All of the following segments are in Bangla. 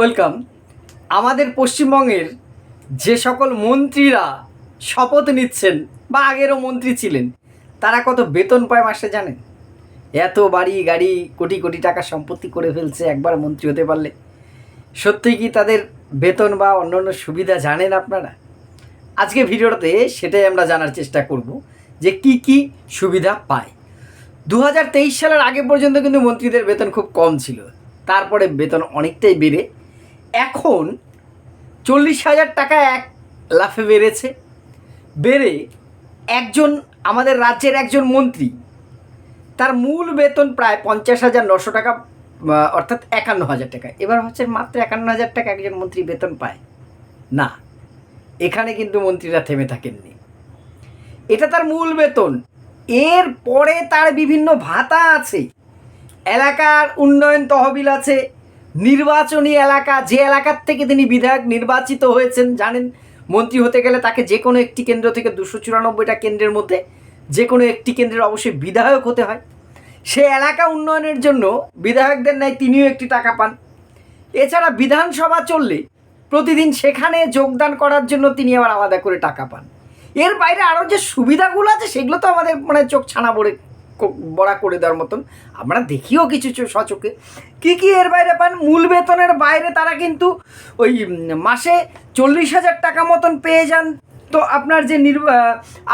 ওয়েলকাম। আমাদের পশ্চিমবঙ্গের যে সকল মন্ত্রীরা শপথ নিচ্ছেন বা আগেরও মন্ত্রী ছিলেন, তারা কত বেতন পায় মাসে জানেন? এত বাড়ি গাড়ি কোটি কোটি টাকা সম্পত্তি করে ফেলছে একবার মন্ত্রী হতে পারলে। সত্যিই কি তাদের বেতন বা অন্যান্য সুবিধা জানেন আপনারা? আজকে ভিডিওটাতে সেটাই আমরা জানার চেষ্টা করব যে কি কি সুবিধা পায়। 2023 সালের আগে পর্যন্ত কিন্তু মন্ত্রীদের বেতন খুব কম ছিল, তারপরে বেতন অনেকটাই বেড়ে এখন 40,000 টাকা এক লাফে বেড়েছে। বেড়ে একজন আমাদের রাজ্যের একজন মন্ত্রী, তার মূল বেতন প্রায় 50,900 টাকা, অর্থাৎ 51,000 টাকা। এবার হচ্ছে মাত্র 51,000 টাকা একজন মন্ত্রী বেতন পায় না। এখানে কিন্তু মন্ত্রীরা থেমে থাকেননি, এটা তার মূল বেতন। এর পরে তার বিভিন্ন ভাতা আছে, এলাকার উন্নয়ন তহবিল আছে, নির্বাচনী এলাকা, যে এলাকার থেকে তিনি বিধায়ক নির্বাচিত হয়েছেন। জানেন, মন্ত্রী হতে গেলে তাকে যে কোনো একটি কেন্দ্র থেকে 294টা কেন্দ্রের মধ্যে যে কোনো একটি কেন্দ্রের অবশ্যই বিধায়ক হতে হয়। সে এলাকা উন্নয়নের জন্য বিধায়কদের ন্যায় তিনিও একটি টাকা পান। এছাড়া বিধানসভা চললে প্রতিদিন সেখানে যোগদান করার জন্য তিনি আবার আলাদা করে টাকা পান। এর বাইরে আরও যে সুবিধাগুলো আছে সেগুলো তো আমাদের চোখ ছানা বড়া করে দেওয়ার মতন, আমরা দেখিও কিছু সচকে। কী এর বাইরে পান? মূল বেতনের বাইরে তারা কিন্তু ওই মাসে 40,000 টাকা মতন পেয়ে যান। তো আপনার যে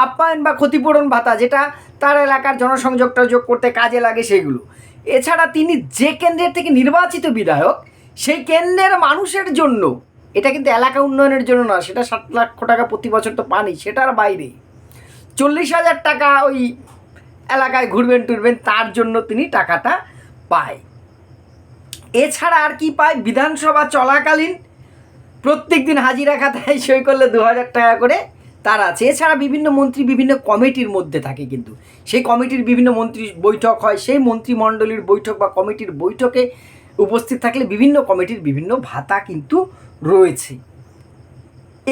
আপ্যায়ন বা ক্ষতিপূরণ ভাতা, যেটা তার এলাকার জনসংযোগটা যোগ করতে কাজে লাগে, সেগুলো। এছাড়া তিনি যে কেন্দ্রের থেকে নির্বাচিত বিধায়ক, সেই কেন্দ্রের মানুষের জন্য, এটা কিন্তু এলাকা উন্নয়নের জন্য না, সেটা 7 লক্ষ টাকা প্রতি বছর তো পানি, সেটার বাইরে 40,000 টাকা ওই এলাকায় ঘুরবেন টুরবেন তার জন্য তিনি টাকাটা পায়। এছাড়া আর কি পায়? বিধানসভা চলাকালীন প্রত্যেক দিন হাজিরা খাতায় সই করলে 2,000 টাকা করে তার আছে। এছাড়া বিভিন্ন মন্ত্রী বিভিন্ন কমিটির মধ্যে থাকে, কিন্তু সেই কমিটির বিভিন্ন মন্ত্রী বৈঠক হয়, সেই মন্ত্রিমণ্ডলীর বৈঠক বা কমিটির বৈঠকে উপস্থিত থাকলে বিভিন্ন কমিটির বিভিন্ন ভাতা কিন্তু রয়েছে।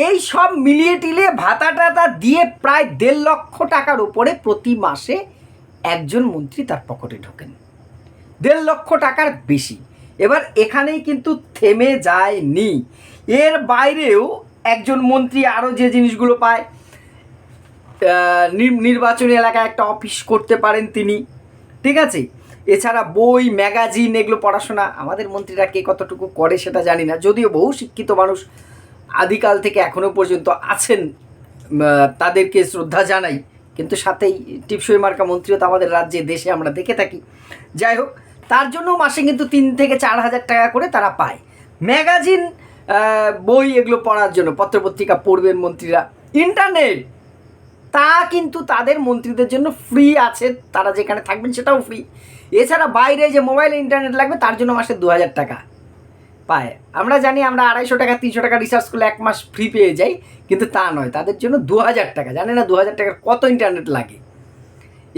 এই সব মিলিয়ে টিলিয়ে ভাতা টাতা দিয়ে প্রায় 1.5 লক্ষ টাকার উপরে প্রতি মাসে একজন মন্ত্রী তার পকেটে ঢোকেন। 1.5 লক্ষ টাকার বেশি। এবার এখানেই কিন্তু থেমে যায়নি, এর বাইরেও একজন মন্ত্রী আরও যে জিনিসগুলো পায়, নির্বাচনী এলাকায় একটা অফিস করতে পারেন তিনি, ঠিক আছে। এছাড়া বই ম্যাগাজিন এগুলো পড়াশোনা, আমাদের মন্ত্রীরা কে কতটুকু করে সেটা জানি না, যদিও বহু শিক্ষিত মানুষ আদিকাল থেকে এখনও পর্যন্ত আছেন, তাদেরকে শ্রদ্ধা জানাই। কিন্তু সাথেই টিপসই মার্কা মন্ত্রীও তো আমাদের রাজ্যে দেশে আমরা দেখে থাকি। যাই হোক, তার জন্য মাসে কিন্তু 3 থেকে 4,000 টাকা করে তারা পায়। ম্যাগাজিন বই এগুলো পড়ার জন্য, পত্রপত্রিকা পড়বেন মন্ত্রীরা। ইন্টারনেট তা কিন্তু তাদের মন্ত্রীদের জন্য ফ্রি আছে, তারা যেখানে থাকবেন সেটাও ফ্রি। এছাড়া বাইরে যে মোবাইলে ইন্টারনেট লাগবে তার জন্য মাসে 2,000 টাকা পায়। আমরা জানি আমরা 250 টাকা 300 টাকা রিচার্জ করলে 1 মাস ফ্রি পেয়ে যাই, কিন্তু তা নয়, তাদের জন্য 2,000 টাকা। জানে না 2,000 টাকার কত ইন্টারনেট লাগে।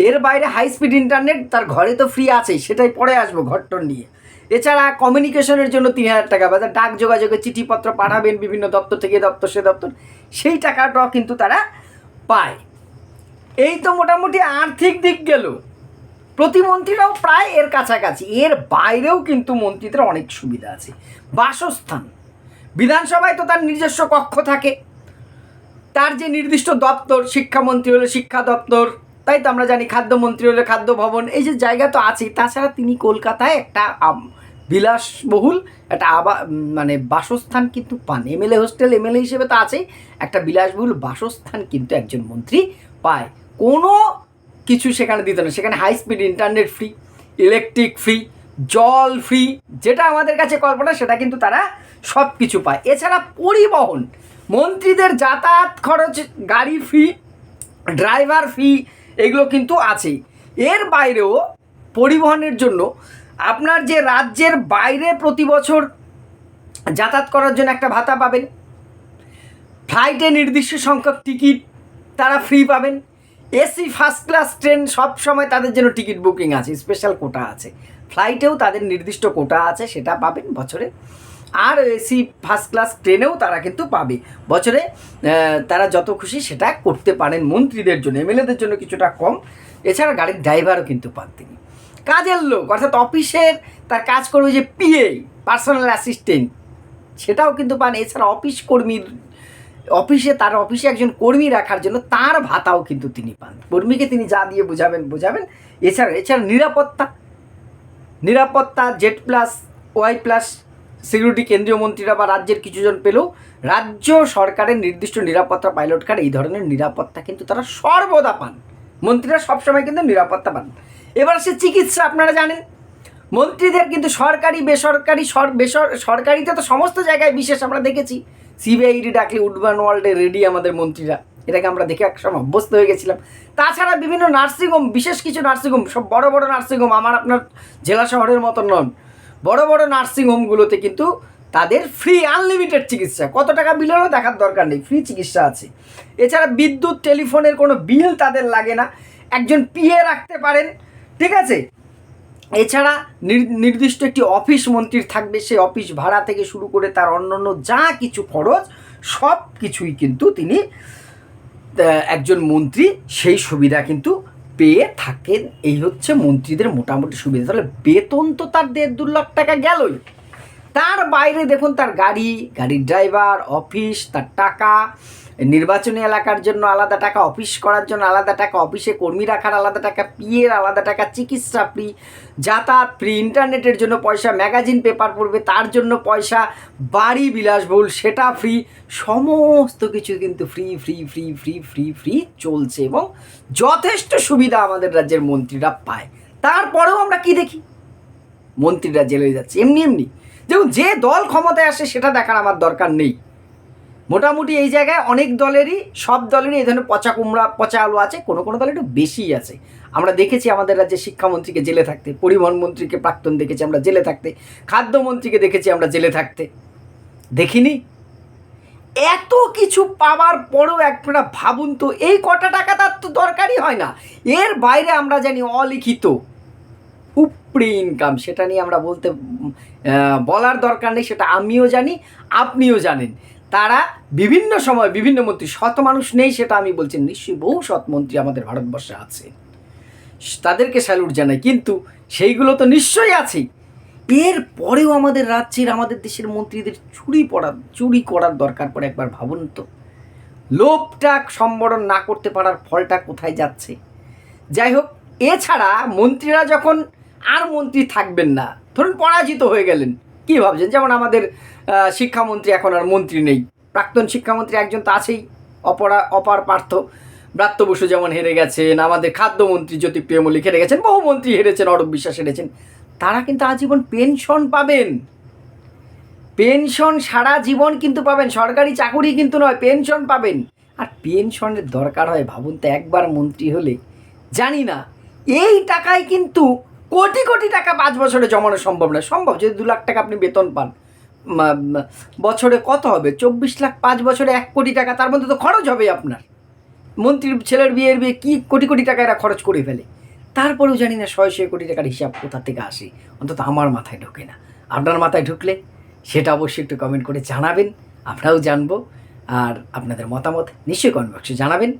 এর বাইরে হাই স্পিড ইন্টারনেট তার ঘরে তো ফ্রি আছেই, সেটাই পরে আসবো ঘরটর নিয়ে। এছাড়া কমিউনিকেশনের জন্য 3,000 টাকা, বা ডাক যোগাযোগে চিঠিপত্র পাঠাবেন বিভিন্ন দপ্তর থেকে দপ্তর সে দপ্তর, সেই টাকাটাও কিন্তু তারা পায়। এই তো মোটামুটি আর্থিক দিক গেল। প্রতিমন্ত্রীরাও প্রায় এর কাছাকাছি। এর বাইরেও কিন্তু মন্ত্রীদের অনেক সুবিধা আছে। বাসস্থান, বিধানসভায় তো তার নিজস্ব কক্ষ থাকে, তার যে নির্দিষ্ট দপ্তর, শিক্ষামন্ত্রী হলে শিক্ষা দপ্তর, তাই তো আমরা জানি, খাদ্যমন্ত্রী হলে খাদ্য ভবন, এই যে জায়গা তো আছেই। তাছাড়া তিনি কলকাতায় একটা বিলাসবহুল একটা বাসস্থান কিন্তু পান। এমএলএ হোস্টেল এমএলএ হিসেবে তো আছেই, একটা বিলাসবহুল বাসস্থান কিন্তু একজন মন্ত্রী পায়। কোনো কিছু সেখানে দিতে না, সেখানে high speed internet free, electric free, জল ফ্রি, যেটা আমাদের কাছে কল্পনা সেটা কিন্তু তারা সব কিছু পায়। এছাড়া পরিবহন, মন্ত্রীদের যাতায়াত খরচ, গাড়ি ফ্রি, ড্রাইভার ফ্রি, এগুলো কিন্তু আছেই। এর বাইরেও পরিবহনের জন্য আপনার যে রাজ্যের বাইরে প্রতি বছর যাতায়াত করার জন্য একটা ভাতা পাবেন। ফ্লাইটে নির্দিষ্ট সংখ্যক টিকিট তারা ফ্রি পাবেন। এসি ফার্স্ট ক্লাস ট্রেন সব সময় তাদের জন্য টিকিট বুকিং আছে, স্পেশাল কোটা আছে। ফ্লাইটেও তাদের নির্দিষ্ট কোটা আছে, সেটা পাবেন বছরে। আর এসি ফার্স্ট ক্লাস ট্রেনেও তারা কিন্তু পাবে বছরে। তারা যত খুশি সেটা করতে পারেন মন্ত্রীদের জন্য, এমএলএদের জন্য কিছুটা কম। এছাড়া গাড়ির ড্রাইভারও কিন্তু পান তিনি। কাজের লোক, অর্থাৎ অফিসের তার কাজ করবে যে পিএ, পার্সোনাল অ্যাসিস্ট্যান্ট, সেটাও কিন্তু পান। এছাড়া তার অফিসে একজন কর্মী রাখার জন্য তার ভাতাও কিন্তু তিনি পান। কর্মীকে তিনি যা দিয়ে বোঝাবেন। এছাড়া নিরাপত্তা Z+, Y+ সিকিউরিটি কেন্দ্রীয় মন্ত্রীরা বা রাজ্যের কিছুজন পেলেও রাজ্য সরকারের নির্দিষ্ট নিরাপত্তা পাইলট কার্ড এই ধরনের নিরাপত্তা কিন্তু তারা সর্বদা পান। মন্ত্রীরা সবসময় কিন্তু নিরাপত্তা পান। এবার সে চিকিৎসা, আপনারা জানেন মন্ত্রীদের কিন্তু সরকারি বেসরকারি সরকারিতে তো সমস্ত জায়গায় বিশেষ আমরা দেখেছি, CBID ডাকলে উডবান ওয়ার্ল্ডে রেডি আমাদের মন্ত্রীরা, এটাকে আমরা দেখে একসময় অভ্যস্ত হয়ে গেছিলাম। তাছাড়া বিভিন্ন নার্সিংহোম, বিশেষ কিছু নার্সিংহোম, সব বড় বড় নার্সিংহোম, আমার আপনার জেলা শহরের মতন নন, বড় বড় নার্সিংহোমগুলোতে কিন্তু তাদের ফ্রি আনলিমিটেড চিকিৎসা, কত টাকা বিল হলেও দেখার দরকার নেই, ফ্রি চিকিৎসা আছে। এছাড়া বিদ্যুৎ টেলিফোনের কোনো বিল তাদের লাগে না, একজন PA রাখতে পারেন, ঠিক আছে। এছাড়া নির্দিষ্ট একটি অফিস মন্ত্রীর থাকবে, সেই অফিস ভাড়া থেকে শুরু করে তার অন্যান্য যা কিছু খরচ সব কিছুই কিন্তু তিনি একজন মন্ত্রী সেই সুবিধা কিন্তু পেয়ে থাকেন। এই হচ্ছে মন্ত্রীদের মোটামুটি সুবিধা। তাহলে বেতন তো তার 1.5-2 লাখ টাকা গেলই, তার বাইরে দেখুন তার গাড়ির ড্রাইভার, অফিস, তার টাকা, নির্বাচনী এলাকার জন্য আলাদা টাকা, অফিস করার জন্য আলাদা টাকা, অফিসে কর্মী রাখার আলাদা টাকা, PA আলাদা টাকা, চিকিৎসা ফ্রি, যাতায়াত ফ্রি, ইন্টারনেটের জন্য পয়সা, ম্যাগাজিন পেপার পড়বে তার জন্য পয়সা, বাড়ি বিলাসবহুল সেটা ফ্রি, সমস্ত কিছু কিন্তু free free free free free free চলছে এবং যথেষ্ট সুবিধা আমাদের রাজ্যের মন্ত্রীরা পায়। তারপরেও আমরা কি দেখি, মন্ত্রীরা জেলে যাচ্ছে এমনি। দেখুন, যে দল ক্ষমতায় আসে সেটা দেখার আমার দরকার নেই। মোটামুটি এই জায়গায় অনেক দলেরই, সব দলেরই এই ধরনের পচা আলু আছে, কোনো দলের একটু বেশিই আছে। আমরা দেখেছি আমাদের রাজ্যে শিক্ষামন্ত্রীকে জেলে থাকতে, পরিবহন মন্ত্রীকে প্রাক্তন দেখেছি আমরা জেলে থাকতে, খাদ্যমন্ত্রীকে দেখেছি আমরা জেলে থাকতে, দেখিনি? এত কিছু পাওয়ার পরেও একটা ভাবুন তো, এই কটা টাকা তার তো দরকারই হয় না। এর বাইরে আমরা জানি অলিখিত উপরি ইনকাম, সেটা নিয়ে আমরা বলার দরকার নেই, সেটা আমিও জানি, আপনিও জানেন। তারা বিভিন্ন সময় বিভিন্ন মন্ত্রী, সৎ মানুষ নেই সেটা আমি বলছি, নিশ্চয়ই বহু সৎ মন্ত্রী আমাদের ভারতবর্ষে আছে, তাদেরকে স্যালুট জানাই, কিন্তু সেইগুলো তো নিশ্চয়ই আছে। এর পরেও আমাদের রাজ্যের, আমাদের দেশের মন্ত্রীদের চুরি করার দরকার পড়ে। একবার ভাবুন তো, লোভটা সম্বরণ না করতে পারার ফলটা কোথায় যাচ্ছে। যাই হোক, এছাড়া মন্ত্রীরা যখন আর মন্ত্রী থাকবেন না, ধরুন পরাজিত হয়ে গেলেন, কী ভাবছেন? যেমন আমাদের শিক্ষামন্ত্রী এখন আর মন্ত্রী নেই, প্রাক্তন শিক্ষামন্ত্রী একজন তো আছেই, অপার পার্থ ব্রাত্য বসু যেমন হেরে গেছেন, আমাদের খাদ্যমন্ত্রী জ্যোতিপ্রিয় মল্লিক হেরে গেছেন, বহু মন্ত্রী হেরেছেন, অরূপ বিশ্বাস হেরেছেন। তারা কিন্তু আজীবন পেনশন পাবেন, পেনশন সারা জীবন কিন্তু পাবেন, সরকারি চাকুরি কিন্তু নয়, পেনশন পাবেন। আর পেনশনের দরকার হয়, ভাবুন তো, একবার মন্ত্রী হলে, জানি না এই টাকায় কিন্তু কোটি কোটি টাকা 5 বছরে জমানো সম্ভব না। সম্ভব, যদি 2 লাখ টাকা আপনি বেতন পান, বছরে কত হবে? 24 লাখ, 5 বছরে 1 কোটি টাকা, তার মধ্যে তো খরচ হবে আপনার। মন্ত্রীর ছেলের বিয়ের কি কোটি কোটি টাকা এরা খরচ করে ফেলে, তারপরেও জানি না 100 কোটি টাকার হিসাব কোথা থেকে আসে, অন্তত আমার মাথায় ঢোকে না। আপনার মাথায় ঢুকলে সেটা অবশ্যই একটু কমেন্ট করে জানাবেন, আমরাও জানবো। আর আপনাদের মতামত নিশ্চয়ই কমেন্ট বক্সে জানাবেন।